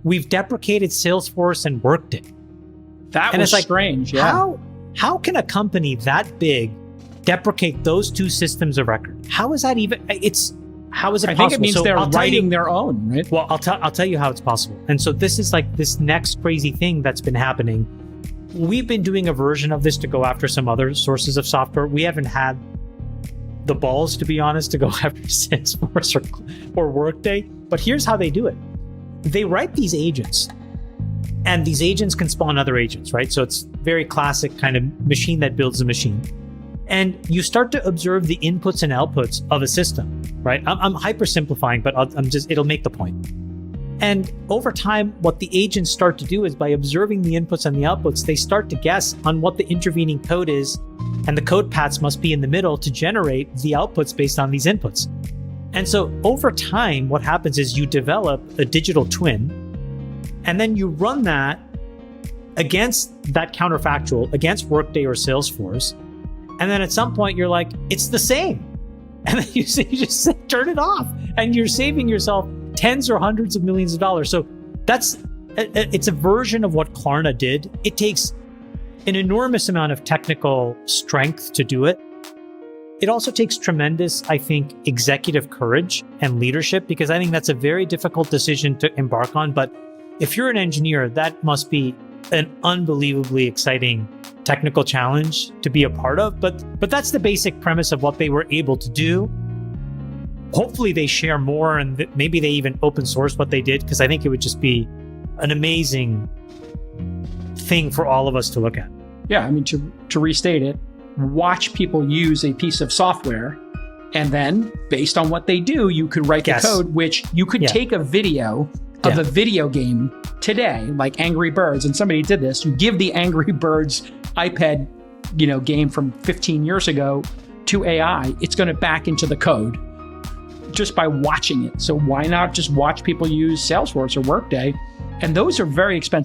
we've deprecated Salesforce and Workday. That was strange. Yeah. How can a company that big deprecate those two systems of record? How is that even? How is it possible? I think it means they're writing their own, right? Well, I'll tell you how it's possible. And so this is like this next crazy thing that's been happening. We've been doing a version of this to go after some other sources of software. We haven't had the balls, to be honest, to go after Salesforce or Workday. But here's how they do it. They write these agents, and these agents can spawn other agents, right? So it's very classic kind of machine that builds a machine. And you start to observe the inputs and outputs of a system, right? I'm hyper simplifying, but it'll make the point. And over time, what the agents start to do is by observing the inputs and the outputs, they start to guess on what the intervening code is, and the code paths must be in the middle to generate the outputs based on these inputs. And so over time, what happens is you develop a digital twin, and then you run that against that counterfactual, against Workday or Salesforce. And then at some point, you're like, it's the same. And then you just turn it off, and you're saving yourself tens or hundreds of millions of dollars. So it's a version of what Klarna did. It takes an enormous amount of technical strength to do it. It also takes tremendous, I think, executive courage and leadership, because I think that's a very difficult decision to embark on. But if you're an engineer, that must be an unbelievably exciting technical challenge to be a part of. But that's the basic premise of what they were able to do. Hopefully they share more, and maybe they even open source what they did, because I think it would just be an amazing thing for all of us to look at. Yeah, I mean, to restate it, watch people use a piece of software, and then based on what they do, you could write the code, which you could take a video of a video game today, like Angry Birds, and somebody did this. You give the Angry Birds iPad, game from 15 years ago to AI, it's going to back into the code just by watching it. So why not just watch people use Salesforce or Workday? And those are very expensive.